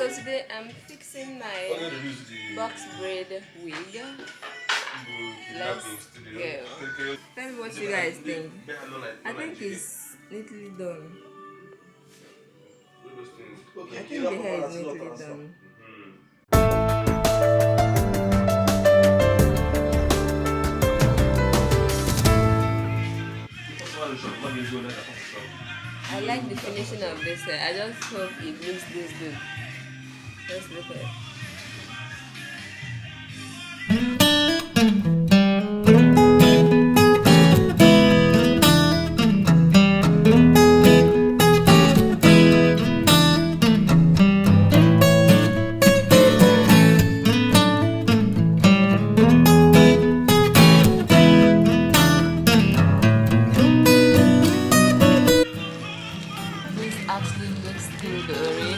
So today I'm fixing my box braid wig. Let's go. Tell me what you guys think. I think it's neatly done. I think the hair is neatly done. I like the finishing of this hair. I just hope it looks this good. Let's look at it. This actually looks good already.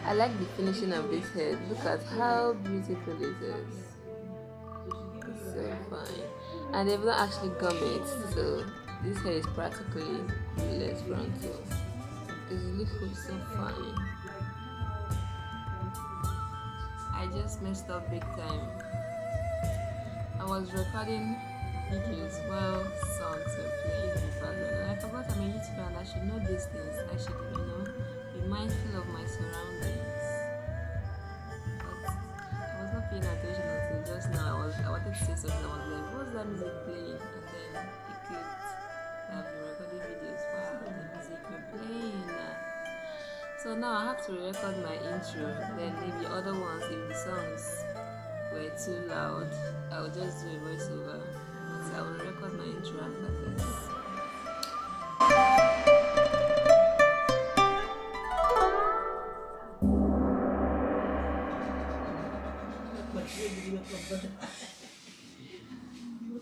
I like the finishing of this head. Look at how beautiful it is. It's so fine. And they've not actually gum it, so this hair is practically glueless frontal. Because it looks so fine. I just messed up big time. I was recording videos while songs were playing in the background. And I forgot I'm a YouTuber and I should know these things. I should, be mindful of my surroundings. But I was not paying attention until just now. I wanted to say something. I was like, what's that music playing? And then it clicked. I've been recording videos. Wow, the music been playing. So now I have to record my intro. Then maybe other ones, if the songs were too loud, I will just do a voiceover. But I will record my intro after this.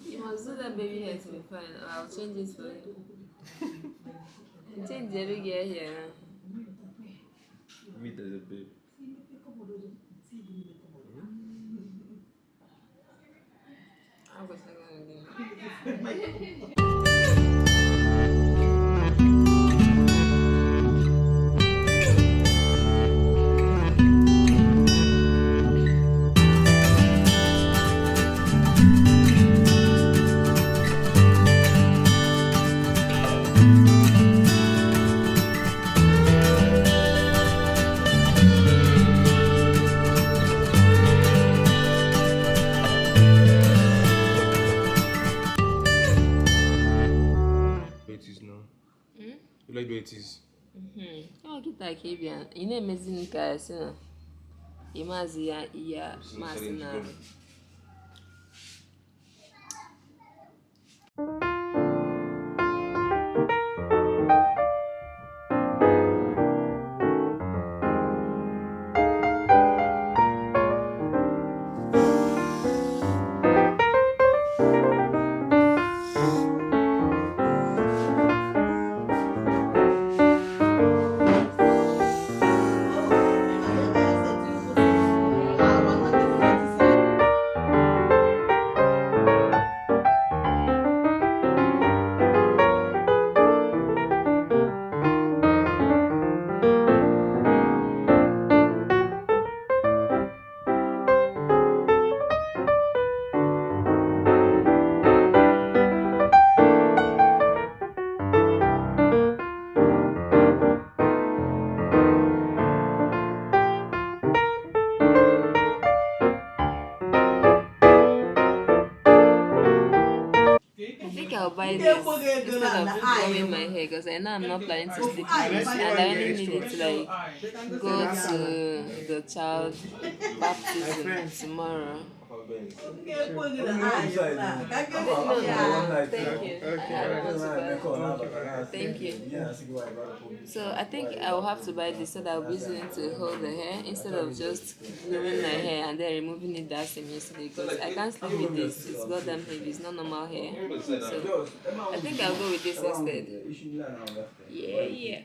You must do that baby hair to be fine. I'll change it for you. Change the big hair here. Me as a babe. I'm going to go. You like the way it is? Oh, get that Caribbean. You know, amazing guys, you know. Imazia, yeah, Masina. instead of combing my hair because I know I'm not planning to sleep with this and I only need it to like go to the child baptism tomorrow. No, thank you. I don't want to buy. Thank you. So I think I will have to buy this so that I'll be using it to hold the hair instead of just gluing my hair and then removing it that same yesterday because I can't sleep with this. It's goddamn heavy. It's not normal hair. So I think I'll go with this instead. Yeah.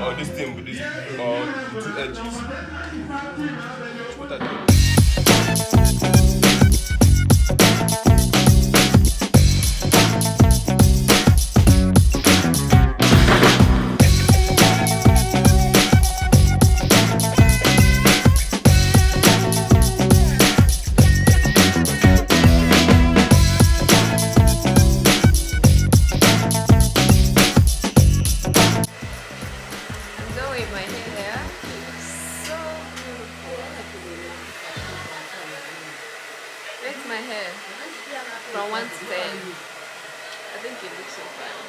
Or this thing with this, or two edges. What I do? Rate my hair from 1 to 10. I think it looks so fine.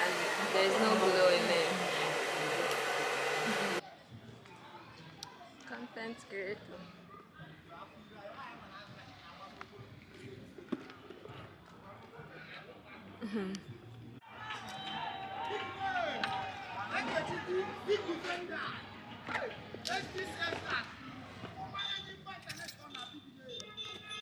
And there is no glow in it. Content creator.